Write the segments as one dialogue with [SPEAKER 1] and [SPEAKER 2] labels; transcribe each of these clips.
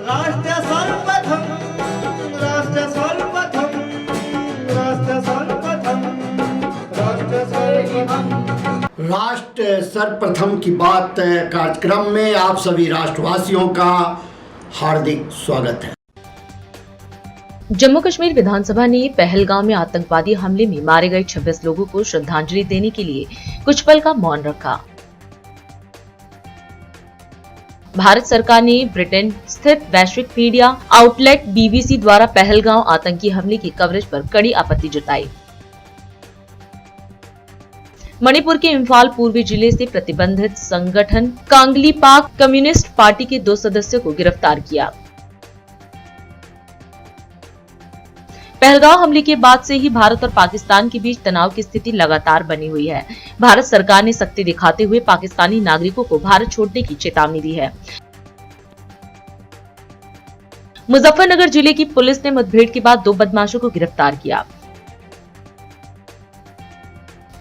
[SPEAKER 1] राष्ट्र सर्वप्रथम राष्ट्र सर्वप्रथम राष्ट्र सर्वप्रथम राष्ट्र सर्वप्रथम
[SPEAKER 2] राष्ट्र सर्वप्रथम की बात कार्यक्रम में आप सभी राष्ट्रवासियों का हार्दिक स्वागत है।
[SPEAKER 3] जम्मू कश्मीर विधानसभा ने पहलगाम में आतंकवादी हमले में मारे गए 26 लोगों को श्रद्धांजलि देने के लिए कुछ पल का मौन रखा। भारत सरकार ने ब्रिटेन स्थित वैश्विक मीडिया आउटलेट बीबीसी द्वारा पहलगाम आतंकी हमले की कवरेज पर कड़ी आपत्ति जताई। मणिपुर के इम्फाल पूर्वी जिले से प्रतिबंधित संगठन कांगली पाक कम्युनिस्ट पार्टी के 2 सदस्यों को गिरफ्तार किया। पहलगाम हमले के बाद से ही भारत और पाकिस्तान के बीच तनाव की स्थिति लगातार बनी हुई है। भारत सरकार ने सख्ती दिखाते हुए पाकिस्तानी नागरिकों को भारत छोड़ने की चेतावनी दी है। मुजफ्फरनगर जिले की पुलिस ने मुठभेड़ के बाद 2 बदमाशों को गिरफ्तार किया।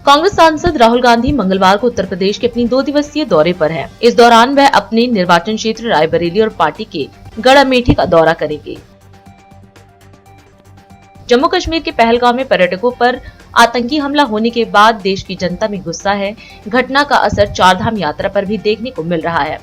[SPEAKER 3] कांग्रेस सांसद राहुल गांधी मंगलवार को उत्तर प्रदेश के अपनी 2 दिवसीय दौरे पर हैं। इस दौरान वह अपने निर्वाचन क्षेत्र रायबरेली और पार्टी के गढ़ अमेठी का दौरा करेंगे। जम्मू कश्मीर के पहलगाम में पर्यटकों पर आतंकी हमला होने के बाद देश की जनता में गुस्सा है। घटना का असर 4 धाम यात्रा पर भी देखने को मिल रहा है।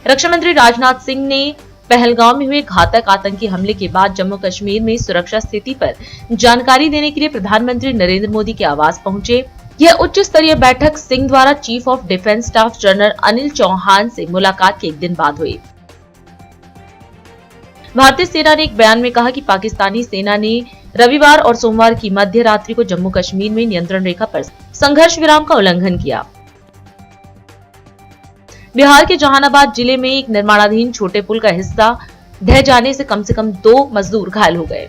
[SPEAKER 3] रक्षा मंत्री राजनाथ सिंह ने पहलगाम में हुए घातक आतंकी हमले के बाद जम्मू कश्मीर में सुरक्षा स्थिति पर जानकारी देने के लिए प्रधानमंत्री नरेंद्र मोदी के आवास पहुंचे। यह उच्च स्तरीय बैठक सिंह द्वारा chief of defence staff general Anil Chauhan से मुलाकात के 1 दिन बाद हुई। भारतीय सेना ने एक बयान में कहा कि पाकिस्तानी सेना ने रविवार और सोमवार की मध्य रात्रि को जम्मू कश्मीर में नियंत्रण रेखा पर संघर्ष विराम का उल्लंघन किया। बिहार के जहानाबाद जिले में एक निर्माणाधीन छोटे पुल का हिस्सा ढह जाने से कम 2 मजदूर घायल हो गए।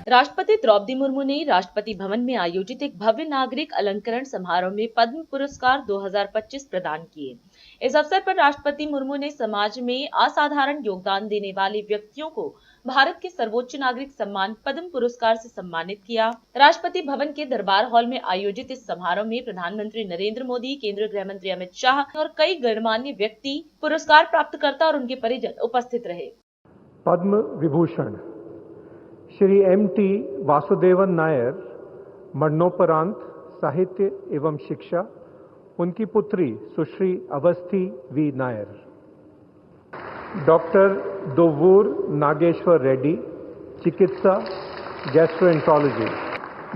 [SPEAKER 3] राष्ट्रपति द्रौपदी मुर्मू ने राष्ट्रपति भवन में आयोजित एक भव्य नागरिक अलंकरण समारोह में पद्म पुरस्कार 2025 प्रदान किए। इस अवसर पर राष्ट्रपति मुर्मू ने समाज में असाधारण योगदान देने वाले व्यक्तियों को भारत के सर्वोच्च नागरिक सम्मान पद्म पुरस्कार से सम्मानित किया। राष्ट्रपति भवन के दरबार हॉल में आयोजित इस समारोह में प्रधानमंत्री नरेंद्र मोदी, केंद्रीय गृह मंत्री अमित शाह और कई गणमान्य व्यक्ति, पुरस्कार प्राप्तकर्ता और उनके परिजन उपस्थित रहे।
[SPEAKER 4] पद्म विभूषण श्री M.T. वासुदेवन नायर, मरणोपरांत साहित्य एवं शिक्षा, उनकी पुत्री सुश्री अवस्थी वी नायर। डॉक्टर दोवूर नागेश्वर रेड्डी, चिकित्सा गैस्ट्रोएंटरोलॉजी।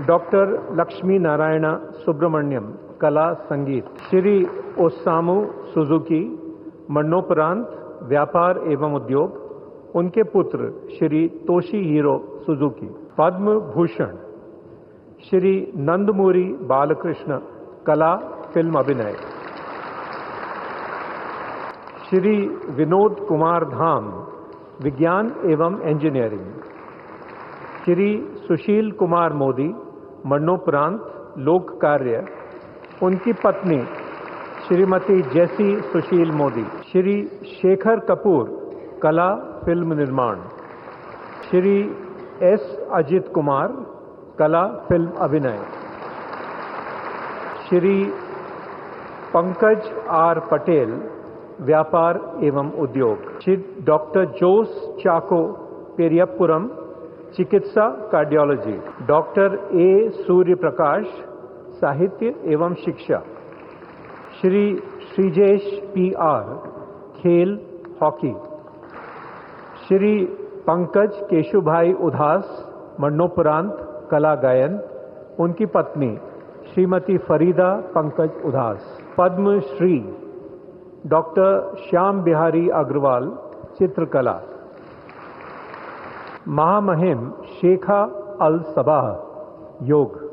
[SPEAKER 4] डॉक्टर लक्ष्मी नारायण सुब्रमण्यम, कला संगीत। श्री ओसामू सुजुकी, मरणोपरांत व्यापार एवं उद्योग, उनके पुत्र श्री तोशीहीरो सुजुकी। पद्म भूषण श्री नंदमुरी बालकृष्ण, कला फिल्म अभिनय। श्री विनोद कुमार धाम, विज्ञान एवं इंजीनियरिंग। श्री सुशील कुमार मोदी, मरणोपरांत लोक कार्य, उनकी पत्नी श्रीमती जेसी सुशील मोदी। श्री शेखर कपूर, कला फिल्म निर्माण। श्री S. अजित कुमार, कला फिल्म अभिनय। श्री पंकज R. पटेल, व्यापार एवं उद्योग। श्री डॉक्टर जोस चाको पेरियपुरम, चिकित्सा cardiology. Doctor A. Surya Prakash, साहित्य एवं शिक्षा। श्री श्रीजेश PR, खेल हॉकी। श्री पंकज केशुभाई उदास, मरणोपरांत कला गायन, उनकी पत्नी श्रीमती फरीदा पंकज उदास। पद्म श्री डॉक्टर श्याम बिहारी अग्रवाल, चित्रकला। महामहिम शेखा अल सबाह, योग।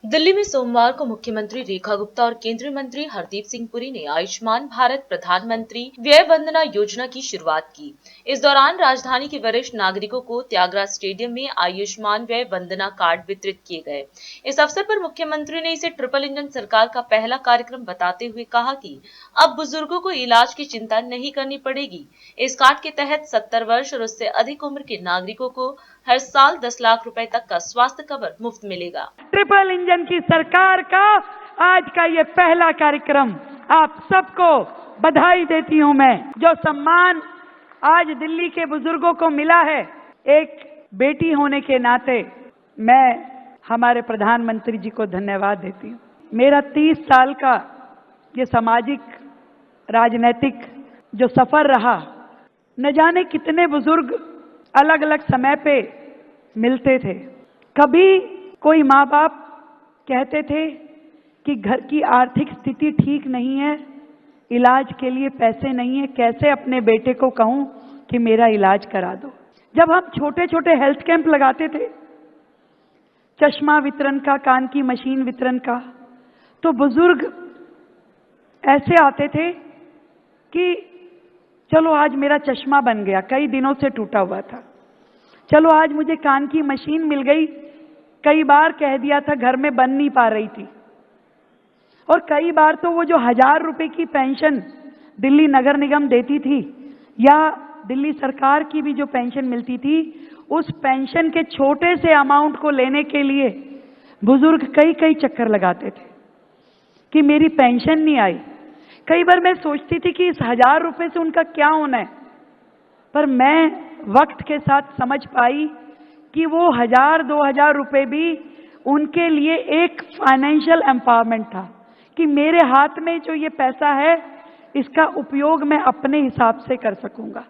[SPEAKER 3] दिल्ली में सोमवार को मुख्यमंत्री रेखा गुप्ता और केंद्रीय मंत्री हरदीप सिंह पुरी ने आयुष्मान भारत प्रधानमंत्री व्यय वंदना योजना की शुरुआत की। इस दौरान राजधानी के वरिष्ठ नागरिकों को त्यागराज स्टेडियम में आयुष्मान व्यय वंदना कार्ड वितरित किए गए। इस अवसर पर मुख्यमंत्री ने इसे ट्रिपल इंजन सरकार का पहला कार्यक्रम बताते हुए कहा कि अब बुजुर्गों को इलाज की चिंता नहीं करनी पड़ेगी। इस कार्ड के तहत 70 वर्ष और उससे अधिक उम्र के नागरिकों को हर साल 10 लाख रुपए तक का स्वास्थ्य कवर मुफ्त मिलेगा।
[SPEAKER 5] ट्रिपल इंजन की सरकार का आज का ये पहला कार्यक्रम, आप सबको बधाई देती हूं मैं। जो सम्मान आज दिल्ली के बुजुर्गों को मिला है, एक बेटी होने के नाते मैं हमारे प्रधानमंत्री जी को धन्यवाद देती हूं। मेरा 30 साल का ये सामाजिक राजनीतिक जो सफर रहा, न जाने कितने बुजुर्ग अलग अलग समय पे मिलते थे। कभी कोई माँ बाप कहते थे कि घर की आर्थिक स्थिति ठीक नहीं है, इलाज के लिए पैसे नहीं है, कैसे अपने बेटे को कहूं कि मेरा इलाज करा दो। जब हम छोटे छोटे हेल्थ कैंप लगाते थे, चश्मा वितरण का, कान की मशीन वितरण का, तो बुजुर्ग ऐसे आते थे कि चलो आज मेरा चश्मा बन गया, कई दिनों से टूटा हुआ था, चलो आज मुझे कान की मशीन मिल गई, कई बार कह दिया था घर में बन नहीं पा रही थी। और कई बार तो वो जो 1000 रुपए की पेंशन दिल्ली नगर निगम देती थी या दिल्ली सरकार की भी जो पेंशन मिलती थी, उस पेंशन के छोटे से अमाउंट को लेने के लिए बुजुर्ग कई कई चक्कर लगाते थे कि मेरी पेंशन नहीं आई। कई बार मैं सोचती थी कि इस 1000 रुपए से उनका क्या होना है, पर मैं वक्त के साथ समझ पाई कि वो 1000-2000 रुपए भी उनके लिए एक फाइनेंशियल एम्पावरमेंट था कि मेरे हाथ में जो ये पैसा है, इसका उपयोग मैं अपने हिसाब से कर सकूंगा,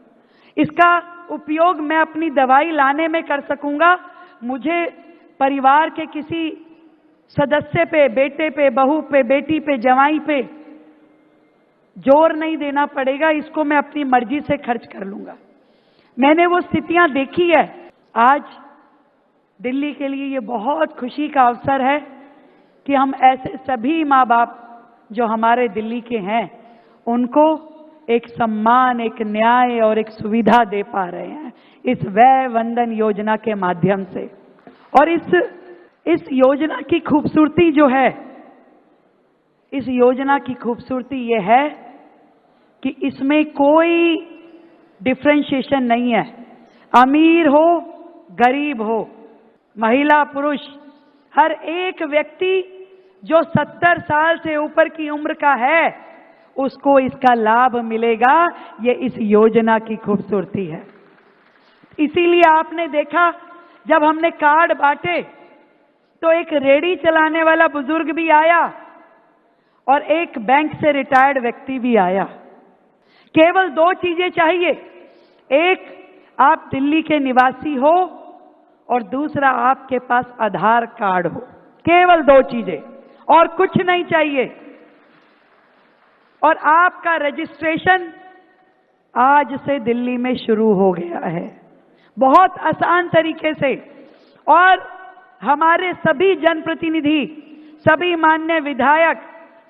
[SPEAKER 5] इसका उपयोग मैं अपनी दवाई लाने में कर सकूंगा, मुझे परिवार के किसी सदस्य पे, बेटे पे, बहू पे, बेटी पे, जवाई पे जोर नहीं देना पड़ेगा, इसको मैं अपनी मर्जी से खर्च कर लूंगा। मैंने वो स्थितियां देखी है। आज दिल्ली के लिए ये बहुत खुशी का अवसर है कि हम ऐसे सभी माँ बाप जो हमारे दिल्ली के हैं, उनको एक सम्मान, एक न्याय और एक सुविधा दे पा रहे हैं इस वय वंदन योजना के माध्यम से। और इस योजना की खूबसूरती जो है, इस योजना की खूबसूरती ये है कि इसमें कोई डिफरेंशिएशन नहीं है। अमीर हो, गरीब हो, महिला पुरुष, हर एक व्यक्ति जो 70 साल से ऊपर की उम्र का है, उसको इसका लाभ मिलेगा। ये इस योजना की खूबसूरती है। इसीलिए आपने देखा जब हमने कार्ड बांटे तो एक रेडी चलाने वाला बुजुर्ग भी आया और एक बैंक से रिटायर्ड व्यक्ति भी आया। केवल 2 चीजें चाहिए, एक आप दिल्ली के निवासी हो और दूसरा आपके पास आधार कार्ड हो। केवल 2 चीजें, और कुछ नहीं चाहिए। और आपका रजिस्ट्रेशन आज से दिल्ली में शुरू हो गया है, बहुत आसान तरीके से। और हमारे सभी जनप्रतिनिधि, सभी माननीय विधायक,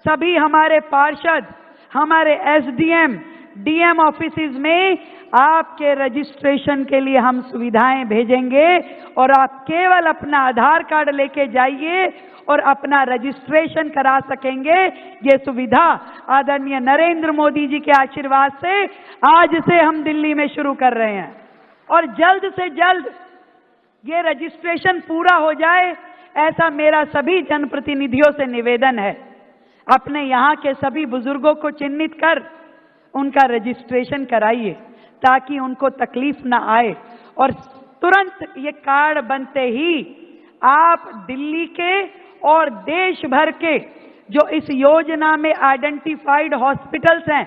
[SPEAKER 5] सभी हमारे पार्षद, हमारे एसडीएम, डीएम ऑफिसेज में आपके रजिस्ट्रेशन के लिए हम सुविधाएं भेजेंगे और आप केवल अपना आधार कार्ड लेके जाइए और अपना रजिस्ट्रेशन करा सकेंगे। ये सुविधा आदरणीय नरेंद्र मोदी जी के आशीर्वाद से आज से हम दिल्ली में शुरू कर रहे हैं और जल्द से जल्द ये रजिस्ट्रेशन पूरा हो जाए, ऐसा मेरा सभी जनप्रतिनिधियों से निवेदन है। अपने यहाँ के सभी बुजुर्गों को चिन्हित कर उनका रजिस्ट्रेशन कराइए ताकि उनको तकलीफ ना आए। और तुरंत ये कार्ड बनते ही आप दिल्ली के और देश भर के जो इस योजना में आइडेंटिफाइड हॉस्पिटल्स हैं,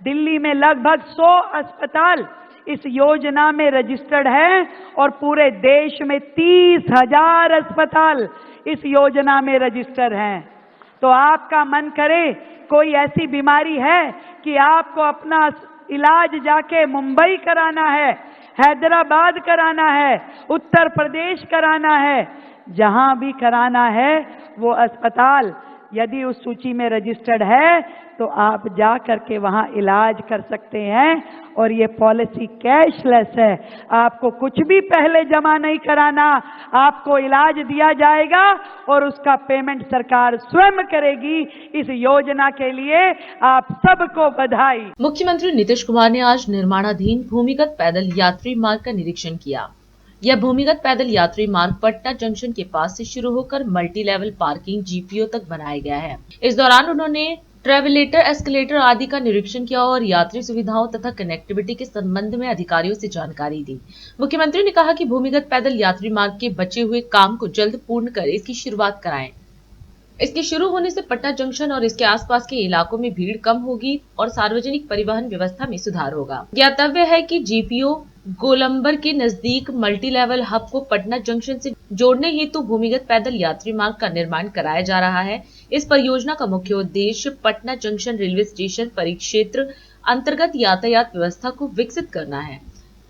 [SPEAKER 5] दिल्ली में लगभग 100 अस्पताल इस योजना में रजिस्टर्ड हैं और पूरे देश में 30,000 अस्पताल इस योजना में रजिस्टर हैं। तो आपका मन करे, कोई ऐसी बीमारी है कि आपको अपना इलाज जाके मुंबई कराना है, हैदराबाद कराना है, उत्तर प्रदेश कराना है, जहां भी कराना है वो अस्पताल यदि उस सूची में रजिस्टर्ड है तो आप जा करके वहां इलाज कर सकते हैं। और ये पॉलिसी कैशलेस है, आपको कुछ भी पहले जमा नहीं कराना, आपको इलाज दिया जाएगा और उसका पेमेंट सरकार स्वयं करेगी। इस योजना के लिए आप सबको बधाई।
[SPEAKER 3] मुख्यमंत्री नीतीश कुमार ने आज निर्माणाधीन भूमिगत पैदल यात्री मार्ग का निरीक्षण किया। यह भूमिगत पैदल यात्री मार्ग पटना जंक्शन के पास से शुरू होकर मल्टी लेवल पार्किंग जीपीओ तक बनाया गया है। इस दौरान उन्होंने ट्रेवलेटर, एस्केलेटर आदि का निरीक्षण किया और यात्री सुविधाओं तथा कनेक्टिविटी के संबंध में अधिकारियों से जानकारी दी। मुख्यमंत्री ने कहा कि भूमिगत पैदल यात्री मार्ग के बचे हुए काम को जल्द पूर्ण कर इसकी शुरुआत कराएं। इसके शुरू होने से पटना जंक्शन और इसके आसपास के इलाकों में भीड़ कम होगी और सार्वजनिक परिवहन व्यवस्था में सुधार होगा। ज्ञातव्य है कि जीपीओ गोलंबर के नजदीक मल्टी लेवल हब को पटना जंक्शन से जोड़ने हेतु भूमिगत पैदल यात्री मार्ग का निर्माण कराया जा रहा है। इस परियोजना का मुख्य उद्देश्य पटना जंक्शन रेलवे स्टेशन परिक्षेत्र अंतर्गत यातायात व्यवस्था को विकसित करना है।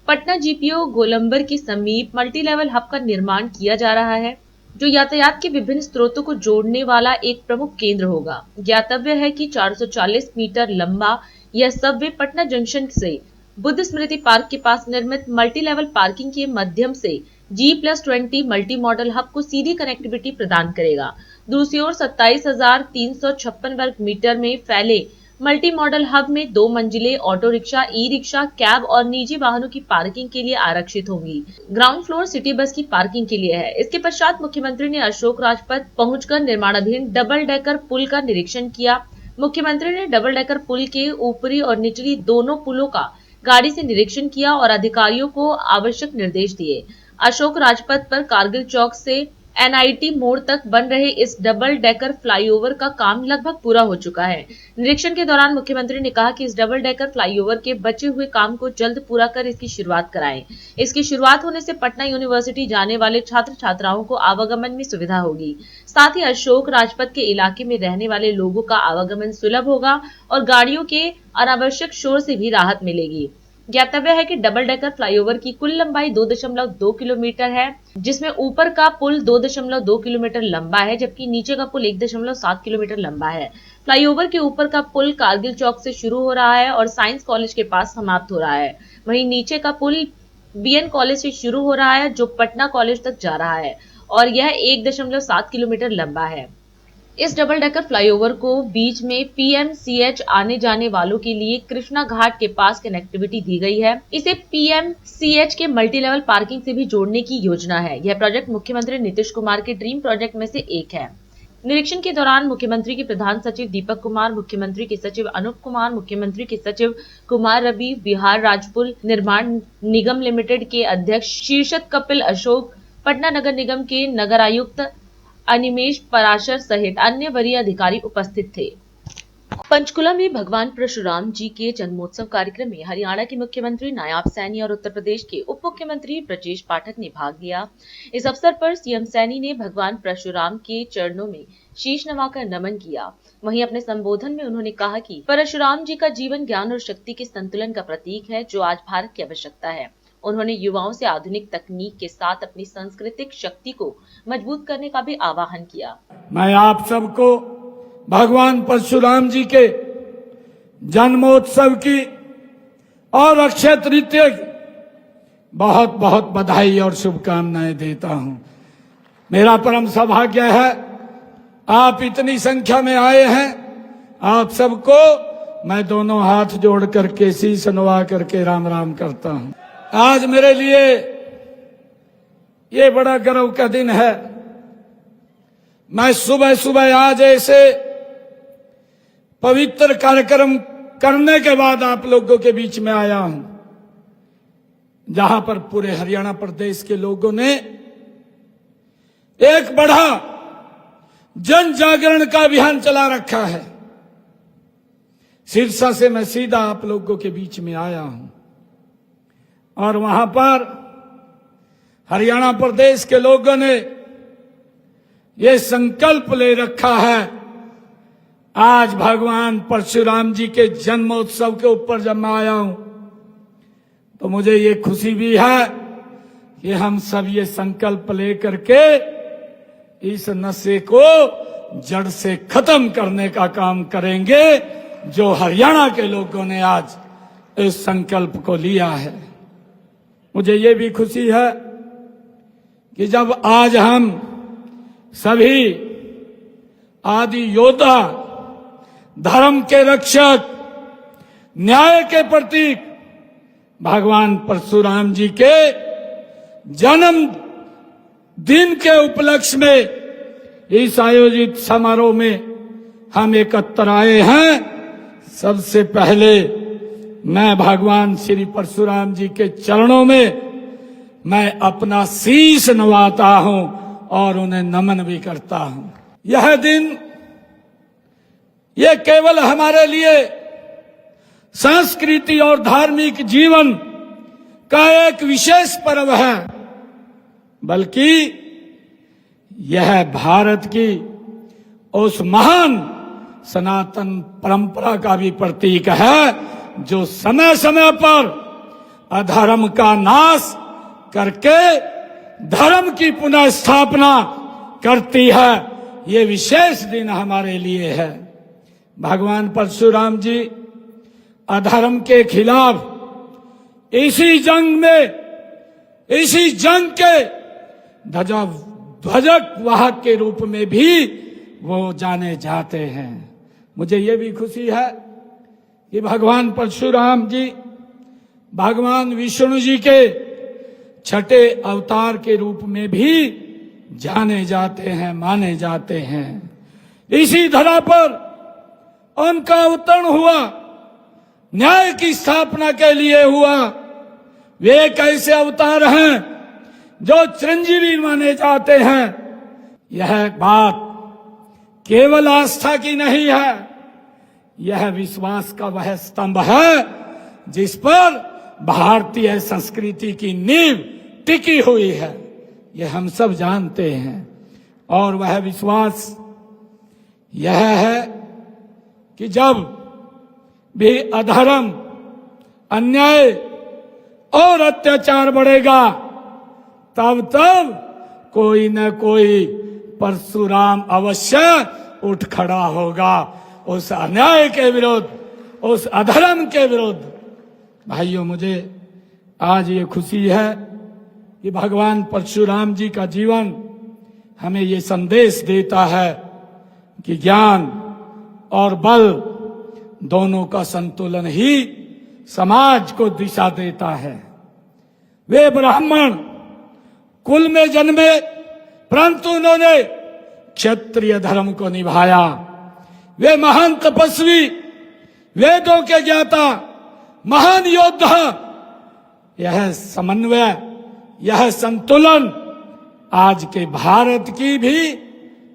[SPEAKER 3] पटना जीपीओ गोलंबर के समीप मल्टी लेवल हब का निर्माण किया जा रहा है, जो यातायात के विभिन्न स्रोतों को जोड़ने वाला एक प्रमुख केंद्र होगा। ज्ञातव्य है कि 440 मीटर लंबा यह सबवे पटना जंक्शन से बुद्ध स्मृति पार्क के पास निर्मित मल्टी लेवल पार्किंग के माध्यम से G+20 मल्टी मॉडल हब को सीधी कनेक्टिविटी प्रदान करेगा। दूसरी ओर 27,356 वर्ग मीटर में फैले मल्टी मॉडल हब में 2 मंजिलें auto rickshaw, e rickshaw, cab और निजी वाहनों की पार्किंग के लिए आरक्षित होंगी। ग्राउंड फ्लोर सिटी बस की पार्किंग के लिए है। इसके पश्चात मुख्यमंत्री ने अशोक राजपथ पहुंचकर निर्माणाधीन डबल डेकर पुल का निरीक्षण किया। मुख्यमंत्री ने डबल डेकर पुल के ऊपरी और निचली दोनों पुलों का गाड़ी से निरीक्षण किया और अधिकारियों को आवश्यक निर्देश दिए। अशोक राजपथ पर कारगिल चौक से एनआईटी मोड़ तक बन रहे इस डबल डेकर फ्लाईओवर का काम लगभग पूरा हो चुका है। निरीक्षण के दौरान मुख्यमंत्री ने कहा कि इस डबल डेकर फ्लाईओवर के बचे हुए काम को जल्द पूरा कर इसकी शुरुआत कराएं। इसकी शुरुआत होने से पटना यूनिवर्सिटी जाने वाले छात्र छात्राओं को आवागमन में सुविधा होगी। साथ ही अशोक राजपथ के इलाके में रहने वाले लोगों का आवागमन सुलभ होगा और गाड़ियों के अनावश्यक शोर से भी राहत मिलेगी। ज्ञातव्य है कि डबल डेकर फ्लाईओवर की कुल लंबाई 2.2 किलोमीटर है, जिसमें ऊपर का पुल 2.2 किलोमीटर लंबा है, जबकि नीचे का पुल 1.7 किलोमीटर लंबा है। फ्लाईओवर के ऊपर का पुल कारगिल चौक से शुरू हो रहा है और साइंस कॉलेज के पास समाप्त हो रहा है। वहीं नीचे का पुल बीएन कॉलेज से शुरू हो रहा है, जो पटना कॉलेज तक जा रहा है और यह 1.7 किलोमीटर लंबा है। इस डबल डेकर फ्लाईओवर को बीच में पीएमसीएच आने जाने वालों के लिए कृष्णा घाट के पास कनेक्टिविटी दी गई है। इसे पीएमसीएच के मल्टी लेवल पार्किंग से भी जोड़ने की योजना है। यह प्रोजेक्ट मुख्यमंत्री नीतीश कुमार के ड्रीम प्रोजेक्ट में से एक है। निरीक्षण के दौरान मुख्यमंत्री के प्रधान सचिव दीपक कुमार, मुख्यमंत्री के सचिव अनूप कुमार, मुख्यमंत्री के सचिव कुमार रवि, बिहार राजपुल निर्माण निगम लिमिटेड के अध्यक्ष शीर्षत कपिल अशोक, पटना नगर निगम के नगर आयुक्त अनिमेश पराशर सहित अन्य वरीय अधिकारी उपस्थित थे। पंचकुला में भगवान परशुराम जी के जन्मोत्सव कार्यक्रम में हरियाणा के मुख्यमंत्री नायाब सैनी और उत्तर प्रदेश के उप मुख्यमंत्री ब्रजेश पाठक ने भाग लिया। इस अवसर पर सीएम सैनी ने भगवान परशुराम के चरणों में शीश नवाकर नमन किया। वहीं अपने संबोधन में उन्होंने कहा कि परशुराम जी का जीवन ज्ञान और शक्ति के संतुलन का प्रतीक है, जो आज भारत की आवश्यकता है। उन्होंने युवाओं से आधुनिक तकनीक के साथ अपनी सांस्कृतिक शक्ति को मजबूत करने का भी आह्वान किया।
[SPEAKER 6] मैं आप सबको भगवान परशुराम जी के जन्मोत्सव की और अक्षय तृतीया की बहुत बहुत बधाई और शुभकामनाएं देता हूं। मेरा परम सौभाग्य है आप इतनी संख्या में आए हैं। आप सबको मैं दोनों हाथ जोड़ करके शीश नवा करके राम राम करता हूं। आज मेरे लिए ये बड़ा गर्व का दिन है। मैं सुबह सुबह आज ऐसे पवित्र कार्यक्रम करने के बाद आप लोगों के बीच में आया हूं, जहां पर पूरे हरियाणा प्रदेश के लोगों ने एक बड़ा जन जागरण का अभियान चला रखा है। सिरसा से मैं सीधा आप लोगों के बीच में आया हूं और वहां पर हरियाणा प्रदेश के लोगों ने ये संकल्प ले रखा है, आज भगवान परशुराम जी के जन्मोत्सव के ऊपर जब मैं आया हूं तो मुझे ये खुशी भी है कि हम सब ये संकल्प लेकर के इस नशे को जड़ से खत्म करने का काम करेंगे, जो हरियाणा के लोगों ने आज इस संकल्प को लिया है। मुझे ये भी खुशी है कि जब आज हम सभी आदि योद्धा, धर्म के रक्षक, न्याय के प्रतीक भगवान परशुराम जी के जन्म दिन के उपलक्ष्य में इस आयोजित समारोह में हम एकत्र आए हैं। सबसे पहले मैं भगवान श्री परशुराम जी के चरणों में मैं अपना शीश नवाता हूं और उन्हें नमन भी करता हूं। यह दिन ये केवल हमारे लिए संस्कृति और धार्मिक जीवन का एक विशेष पर्व है, बल्कि यह भारत की उस महान सनातन परंपरा का भी प्रतीक है जो समय समय पर अधर्म का नाश करके धर्म की पुनः स्थापना करती है। ये विशेष दिन हमारे लिए है। भगवान परशुराम जी अधर्म के खिलाफ इसी जंग के ध्वजक वाहक के रूप में भी वो जाने जाते हैं। मुझे ये भी खुशी है कि भगवान परशुराम जी भगवान विष्णु जी के छठे अवतार के रूप में भी जाने जाते हैं, माने जाते हैं। इसी धरा पर उनका अवतरण हुआ, न्याय की स्थापना के लिए हुआ। वे एक ऐसे अवतार हैं जो चिरंजीवी माने जाते हैं। यह बात केवल आस्था की नहीं है, यह विश्वास का वह स्तंभ है जिस पर भारतीय संस्कृति की नींव टिकी हुई है। यह हम सब जानते हैं। और वह विश्वास यह है कि जब भी अधर्म, अन्याय और अत्याचार बढ़ेगा तब कोई न कोई परशुराम अवश्य उठ खड़ा होगा उस अन्याय के विरुद्ध, उस अधर्म के विरुद्ध। भाइयों, मुझे आज ये खुशी है कि भगवान परशुराम जी का जीवन हमें ये संदेश देता है कि ज्ञान और बल दोनों का संतुलन ही समाज को दिशा देता है। वे ब्राह्मण कुल में जन्मे, परंतु उन्होंने क्षत्रिय धर्म को निभाया। वे महान तपस्वी, वेदों के ज्ञाता, महान योद्धा। यह समन्वय, यह संतुलन आज के भारत की भी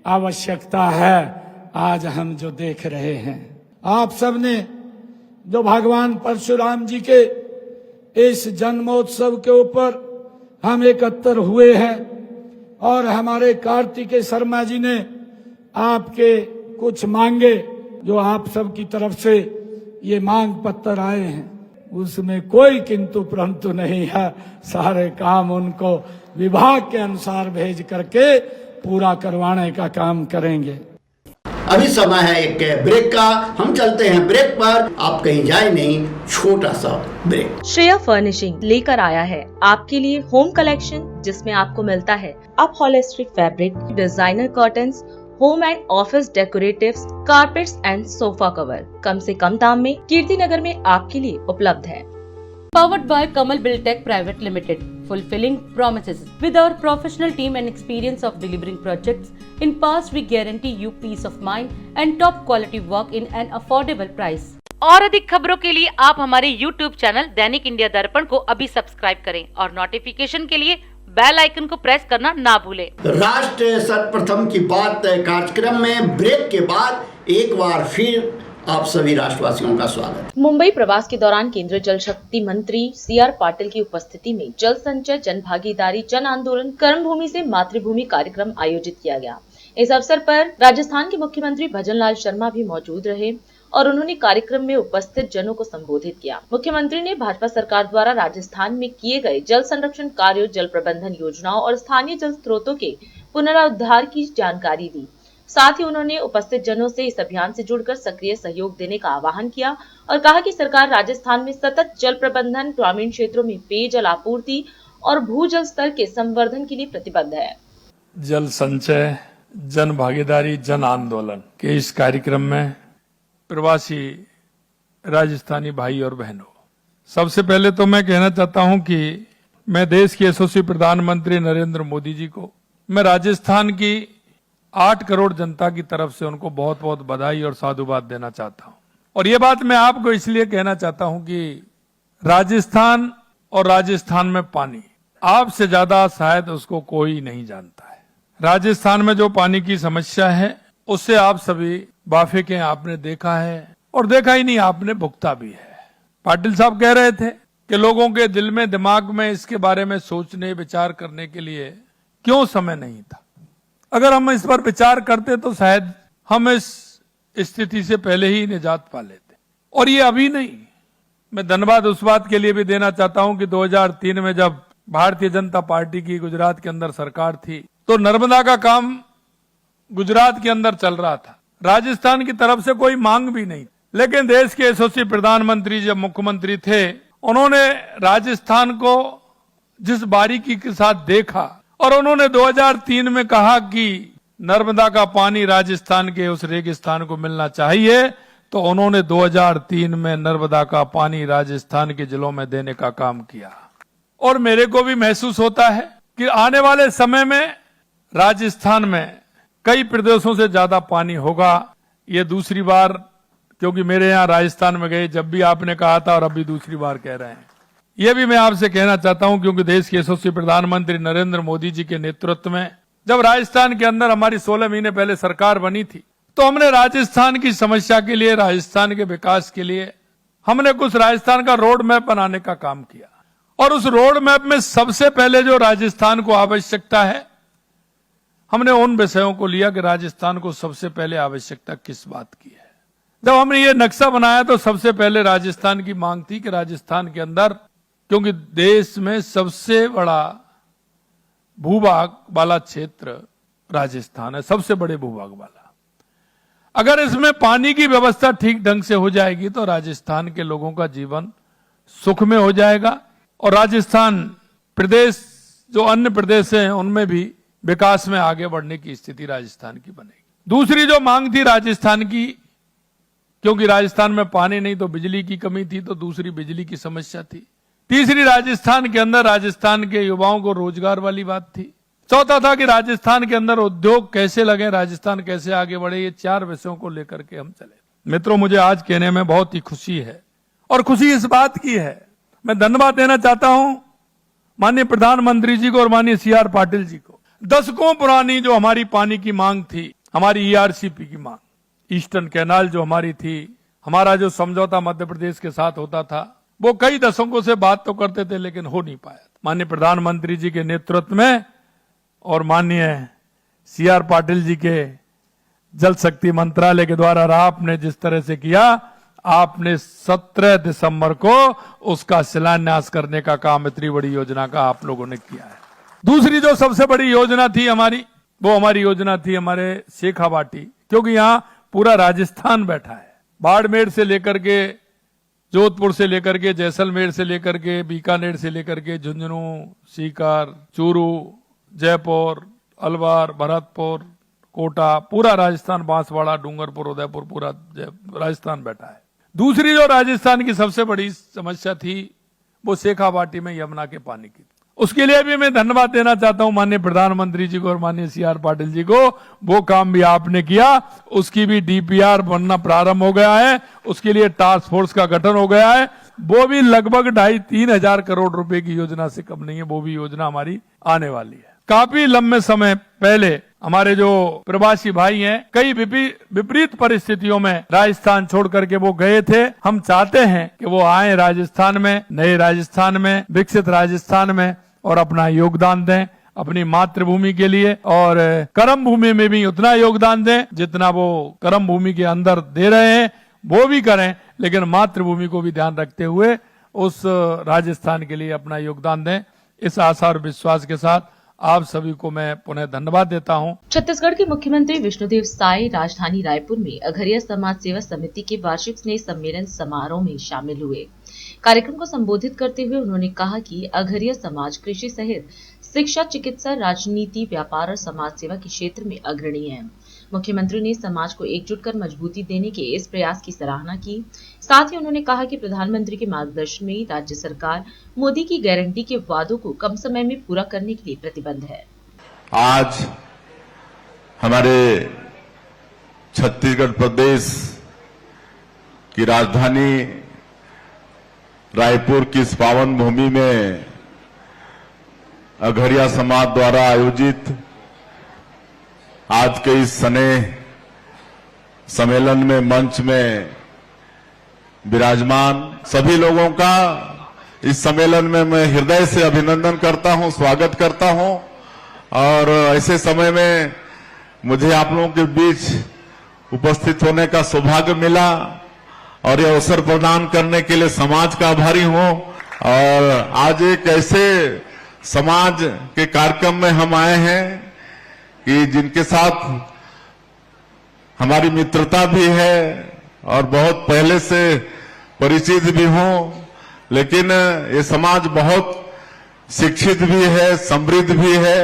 [SPEAKER 6] आवश्यकता है। आज हम जो देख रहे हैं, आप सबने जो भगवान परशुराम जी के इस जन्मोत्सव के ऊपर हम एकत्र हुए हैं और हमारे कार्तिकेय शर्मा जी ने आपके कुछ मांगे, जो आप सब की तरफ से ये मांग पत्र आए हैं, उसमें कोई किंतु परंतु नहीं है। सारे काम उनको विभाग के अनुसार भेज करके पूरा करवाने का काम करेंगे।
[SPEAKER 2] अभी समय है एक ब्रेक का। हम चलते हैं ब्रेक पर, आप कहीं जाए नहीं, छोटा सा ब्रेक।
[SPEAKER 3] श्रेया फर्निशिंग लेकर आया है आपके लिए होम कलेक्शन, जिसमें आपको मिलता है upholstery fabric, designer cottons, home and office decoratives, carpets and sofa cover कम से कम दाम में कीर्ति नगर में आपके लिए उपलब्ध है।
[SPEAKER 7] Powered by Kamal Buildtech Private Limited, fulfilling promises. With our professional team and experience of delivering projects in past, we guarantee you peace of mind and top quality work in an affordable price. और अधिक खबरों के लिए आप हमारे YouTube channel दैनिक India दर्पण को अभी सब्सक्राइब करें और नोटिफिकेशन के लिए बेल आइकन को प्रेस करना ना भूलें।
[SPEAKER 2] राष्ट्र सर्वप्रथम की बात कार्यक्रम में ब्रेक के बाद एक बार फिर आप सभी राष्ट्रवासियों का स्वागत।
[SPEAKER 3] मुंबई प्रवास के दौरान केंद्रीय जल शक्ति मंत्री CR पाटिल की उपस्थिति में जल संचय, जन भागीदारी, जन आंदोलन, कर्मभूमि से मातृभूमि कार्यक्रम आयोजित किया गया। इस अवसर पर राजस्थान के मुख्यमंत्री भजनलाल शर्मा भी मौजूद रहे और उन्होंने कार्यक्रम में उपस्थित जनों को संबोधित किया। मुख्यमंत्री ने भाजपा सरकार द्वारा राजस्थान में किए गए जल संरक्षण कार्यों, जल प्रबंधन योजनाओं और स्थानीय जल स्रोतों के पुनरुद्धार की जानकारी दी। साथ ही उन्होंने उपस्थित जनों से इस अभियान से जुड़कर सक्रिय सहयोग देने का आह्वान किया और कहा कि सरकार राजस्थान में सतत जल प्रबंधन, ग्रामीण क्षेत्रों में पेयजल आपूर्ति और भूजल स्तर के संवर्धन के लिए प्रतिबद्ध है।
[SPEAKER 8] जल संचय, जन भागीदारी, जन आंदोलन के इस कार्यक्रम में प्रवासी राजस्थानी भाई और बहनों, सबसे पहले तो मैं कहना चाहता हूं कि मैं देश के यशस्वी प्रधानमंत्री नरेंद्र मोदी जी को, मैं राजस्थान की 8 करोड़ जनता की तरफ से उनको बहुत बहुत बधाई और साधुवाद देना चाहता हूं। और ये बात मैं आपको इसलिए कहना चाहता हूं कि राजस्थान और राजस्थान में पानी, आपसे ज्यादा शायद उसको कोई नहीं जानता है। राजस्थान में जो पानी की समस्या है उससे आप सभी वाकिफ हैं, आपने देखा है और देखा ही नहीं, आपने भुगता भी है। पाटिल साहब कह रहे थे कि लोगों के दिल में, दिमाग में इसके बारे में सोचने विचार करने के लिए क्यों समय नहीं था। अगर हम इस पर विचार करते तो शायद हम इस स्थिति से पहले ही निजात पा लेते। और ये अभी नहीं। मैं धन्यवाद उस बात के लिए भी देना चाहता हूं कि 2003 में जब भारतीय जनता पार्टी की गुजरात के अंदर सरकार थी तो नर्मदा का काम गुजरात के अंदर चल रहा था। राजस्थान की तरफ से कोई मांग भी नहीं, लेकिन देश के यशस्वी प्रधानमंत्री जब मुख्यमंत्री थे, उन्होंने राजस्थान को जिस बारीकी के साथ देखा और उन्होंने 2003 में कहा कि नर्मदा का पानी राजस्थान के उस रेगिस्तान को मिलना चाहिए, तो उन्होंने 2003 में नर्मदा का पानी राजस्थान के जिलों में देने का काम किया। और मेरे को भी महसूस होता है कि आने वाले समय में राजस्थान में कई प्रदेशों से ज्यादा पानी होगा। ये दूसरी बार, क्योंकि मेरे यहाँ राजस्थान में गए जब भी आपने कहा था और अभी दूसरी बार कह रहे हैं। ये भी मैं आपसे कहना चाहता हूं क्योंकि देश के यशस्वी प्रधानमंत्री नरेंद्र मोदी जी के नेतृत्व में जब राजस्थान के अंदर हमारी 16 महीने पहले सरकार बनी थी, तो हमने राजस्थान की समस्या के लिए, राजस्थान के विकास के लिए हमने कुछ राजस्थान का रोड मैप बनाने का काम किया। और उस रोड मैप में सबसे पहले जो राजस्थान को आवश्यकता है, हमने उन विषयों को लिया कि राजस्थान को सबसे पहले आवश्यकता किस बात की है। जब हमने ये नक्शा बनाया तो सबसे पहले राजस्थान की मांग थी कि राजस्थान के अंदर, क्योंकि देश में सबसे बड़ा भूभाग वाला क्षेत्र राजस्थान है, सबसे बड़े भूभाग वाला, अगर इसमें पानी की व्यवस्था ठीक ढंग से हो जाएगी तो राजस्थान के लोगों का जीवन सुख में हो जाएगा और राजस्थान प्रदेश जो अन्य प्रदेश हैं उनमें भी विकास में आगे बढ़ने की स्थिति राजस्थान की बनेगी। दूसरी जो मांग थी राजस्थान की, क्योंकि राजस्थान में पानी नहीं तो बिजली की कमी थी, तो दूसरी बिजली की समस्या थी। तीसरी राजस्थान के अंदर राजस्थान के युवाओं को रोजगार वाली बात थी। चौथा था कि राजस्थान के अंदर उद्योग कैसे लगे, राजस्थान कैसे आगे बढ़े। ये 4 विषयों को लेकर के हम चले। मित्रों, मुझे आज कहने में बहुत ही खुशी है और खुशी इस बात की है, मैं धन्यवाद देना चाहता हूं माननीय प्रधानमंत्री जी को और माननीय CR पाटिल जी को। दशकों पुरानी जो हमारी पानी की मांग थी, हमारी ERCP की मांग, ईस्टर्न कैनाल जो हमारी थी, हमारा जो समझौता मध्य प्रदेश के साथ होता था, वो कई दशकों से बात तो करते थे लेकिन हो नहीं पाया। माननीय प्रधानमंत्री जी के नेतृत्व में और माननीय CR पाटिल जी के जल शक्ति मंत्रालय के द्वारा आपने जिस तरह से किया, आपने 17 दिसंबर को उसका शिलान्यास करने का काम इतनी बड़ी योजना का आप लोगों ने किया है। दूसरी जो सबसे बड़ी योजना थी हमारी, वो हमारी योजना थी हमारे शेखावाटी, क्योंकि यहाँ पूरा राजस्थान बैठा है। बाड़मेर से लेकर के, जोधपुर से लेकर के, जैसलमेर से लेकर के, बीकानेर से लेकर के, झुंझुनू, सीकर, चूरू, जयपुर, अलवर, भरतपुर, कोटा, पूरा राजस्थान, बांसवाड़ा, डूंगरपुर, उदयपुर, पूरा राजस्थान बैठा है। दूसरी जो राजस्थान की सबसे बड़ी समस्या थी वो शेखावाटी में यमुना के पानी की। उसके लिए भी मैं धन्यवाद देना चाहता हूं माननीय प्रधानमंत्री जी को और माननीय CR पाटिल जी को। वो काम भी आपने किया, उसकी भी DPR बनना प्रारंभ हो गया है, उसके लिए टास्क फोर्स का गठन हो गया है। वो भी लगभग 2,5-3 हजार करोड़ रुपए की योजना से कम नहीं है, वो भी योजना हमारी आने वाली है। काफी लंबे समय पहले हमारे जो प्रवासी भाई हैं, कई विपरीत परिस्थितियों में राजस्थान छोड़ करके वो गए थे। हम चाहते हैं कि वो आए राजस्थान में, नए राजस्थान में, विकसित राजस्थान में और अपना योगदान दें अपनी मातृभूमि के लिए, और कर्म भूमि में भी उतना योगदान दें जितना वो कर्म भूमि के अंदर दे रहे हैं, वो भी करें, लेकिन मातृभूमि को भी ध्यान रखते हुए उस राजस्थान के लिए अपना योगदान दें। इस आशा और विश्वास के साथ आप सभी को मैं पुनः धन्यवाद देता हूं।
[SPEAKER 3] छत्तीसगढ़ के मुख्यमंत्री विष्णुदेव साय राजधानी रायपुर में अघरिया समाज सेवा समिति के वार्षिक स्नेह सम्मेलन समारोह में शामिल हुए। कार्यक्रम को संबोधित करते हुए उन्होंने कहा कि अघरिया समाज कृषि सहित शिक्षा, चिकित्सा, राजनीति, व्यापार और समाज सेवा के क्षेत्र में अग्रणी है। मुख्यमंत्री ने समाज को एकजुट कर मजबूती देने के इस प्रयास की सराहना की। साथ ही उन्होंने कहा कि प्रधानमंत्री के मार्गदर्शन में राज्य सरकार मोदी की गारंटी के वादों को कम समय में पूरा करने के लिए प्रतिबद्ध है।
[SPEAKER 9] आज हमारे छत्तीसगढ़ प्रदेश की राजधानी रायपुर की इस पावन भूमि में अघरिया समाज द्वारा आयोजित आज के इस स्नेह सम्मेलन में मंच में विराजमान सभी लोगों का इस सम्मेलन में मैं हृदय से अभिनंदन करता हूं, स्वागत करता हूं। और ऐसे समय में मुझे आप लोगों के बीच उपस्थित होने का सौभाग्य मिला और यह अवसर प्रदान करने के लिए समाज का आभारी हूं। और आज एक ऐसे समाज के कार्यक्रम में हम आए हैं कि जिनके साथ हमारी मित्रता भी है और बहुत पहले से परिचित भी हूं, लेकिन ये समाज बहुत शिक्षित भी है, समृद्ध भी है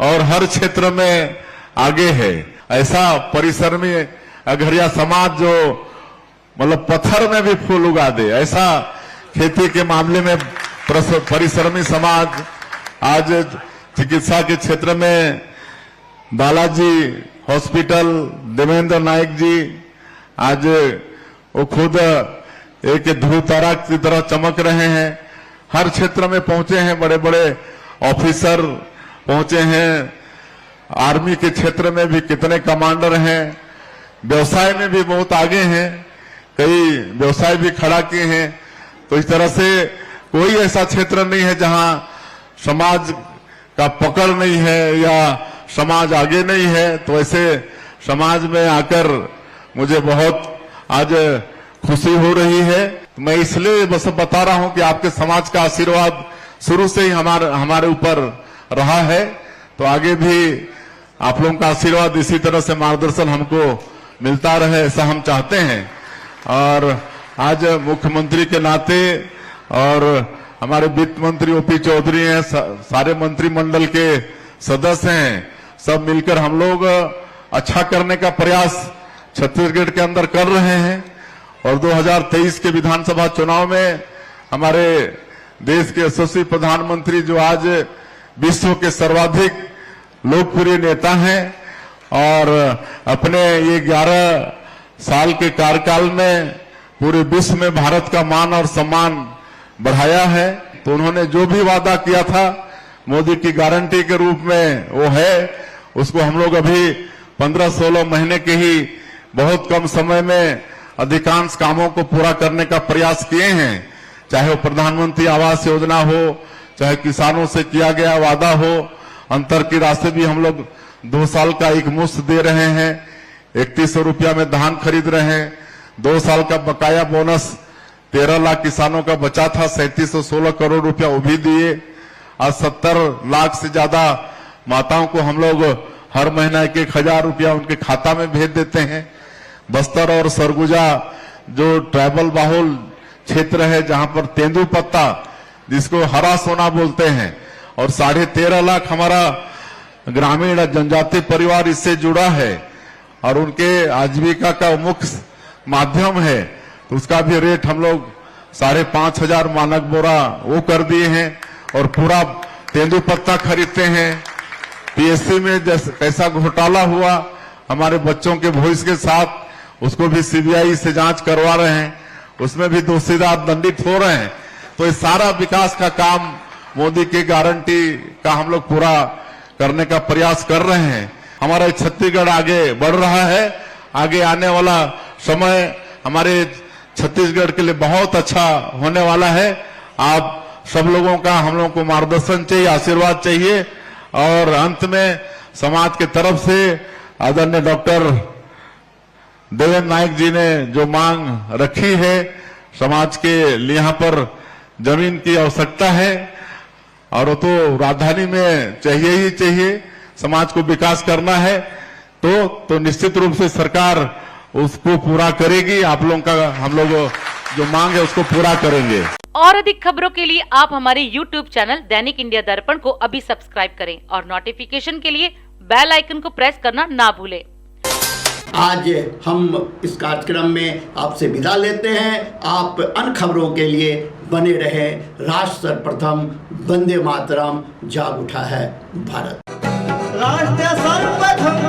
[SPEAKER 9] और हर क्षेत्र में आगे है। ऐसा परिसर में अघरिया समाज जो मतलब पत्थर में भी फूल उगा दे, ऐसा खेती के मामले में परिश्रमी समाज आज चिकित्सा के क्षेत्र में बालाजी हॉस्पिटल देवेंद्र नायक जी आज वो खुद एक ध्रुव तारा की तरह चमक रहे हैं। हर क्षेत्र में पहुंचे हैं, बड़े बड़े ऑफिसर पहुंचे हैं। आर्मी के क्षेत्र में भी कितने कमांडर हैं, व्यवसाय में भी बहुत आगे हैं, कई व्यवसाय भी खड़ा किए हैं। तो इस तरह से कोई ऐसा क्षेत्र नहीं है जहां समाज का पकड़ नहीं है या समाज आगे नहीं है। तो ऐसे समाज में आकर मुझे बहुत आज खुशी हो रही है। मैं इसलिए बस बता रहा हूं कि आपके समाज का आशीर्वाद शुरू से ही हमारे ऊपर रहा है, तो आगे भी आप लोगों का आशीर्वाद इसी तरह से मार्गदर्शन हमको मिलता रहे, ऐसा हम चाहते हैं। और आज मुख्यमंत्री के नाते और हमारे वित्त मंत्री ओपी चौधरी हैं, सारे मंत्रिमंडल के सदस्य हैं, सब मिलकर हम लोग अच्छा करने का प्रयास छत्तीसगढ़ के अंदर कर रहे हैं। और 2023 के विधानसभा चुनाव में हमारे देश के यशस्वी प्रधानमंत्री जो आज विश्व के सर्वाधिक लोकप्रिय नेता हैं और अपने ये 11 साल के कार्यकाल में पूरे विश्व में भारत का मान और सम्मान बढ़ाया है। तो उन्होंने जो भी वादा किया था मोदी की गारंटी के रूप में वो है, उसको हम लोग अभी 15-16 महीने के ही बहुत कम समय में अधिकांश कामों को पूरा करने का प्रयास किए हैं। चाहे वो प्रधानमंत्री आवास योजना हो, चाहे किसानों से किया गया वादा हो, अंतर की राशि भी हम लोग 2 साल का एक मुश्त दे रहे हैं, 3100 रुपया में धान खरीद रहे हैं। 2 साल का बकाया बोनस 13 लाख किसानों का बचा था, 3716 करोड़ रुपया वो भी दिए। आज 70 लाख से ज्यादा माताओं को हम लोग हर महीना 1,000 रुपया उनके खाता में भेज देते हैं। बस्तर और सरगुजा जो ट्राइबल बाहुल क्षेत्र है, जहां पर तेंदुपत्ता जिसको हरा सोना बोलते हैं, और 13.5 लाख हमारा ग्रामीण जनजाति परिवार इससे जुड़ा है और उनके आजीविका का मुख्य माध्यम है। तो उसका भी रेट हम लोग 5,500 मानक बोरा वो कर दिए हैं और पूरा तेंदुपत्ता खरीदते हैं। पीएससी में कैसा घोटाला हुआ हमारे बच्चों के भविष्य के साथ, उसको भी सीबीआई से जांच करवा रहे हैं, उसमें भी दोषीदार दंडित हो रहे हैं। तो ये सारा विकास का काम मोदी की गारंटी का हम लोग पूरा करने का प्रयास कर रहे हैं। हमारा छत्तीसगढ़ आगे बढ़ रहा है। आगे आने वाला समय हमारे छत्तीसगढ़ के लिए बहुत अच्छा होने वाला है। आप सब लोगों का हम लोगों को मार्गदर्शन चाहिए, आशीर्वाद चाहिए। और अंत में समाज के तरफ से आदरणीय डॉक्टर देवेंद्र नायक जी ने जो मांग रखी है, समाज के लिए यहाँ पर जमीन की आवश्यकता है और वो तो राजधानी में चाहिए ही चाहिए। समाज को विकास करना है तो निश्चित रूप से सरकार उसको पूरा करेगी। आप लोगों का हम लोग जो मांग है उसको पूरा करेंगे।
[SPEAKER 7] और अधिक खबरों के लिए आप हमारे YouTube चैनल दैनिक इंडिया दर्पण को अभी सब्सक्राइब करें और नोटिफिकेशन के लिए बेल आइकन को प्रेस करना ना भूलें।
[SPEAKER 2] आज हम इस कार्यक्रम में आपसे विदा लेते हैं। आप अन्य खबरों के लिए बने रहे। राष्ट्र सर्वप्रथम, वंदे मातरम, जाग उठा है भारत।
[SPEAKER 1] राष्ट्र सर्वप्रथम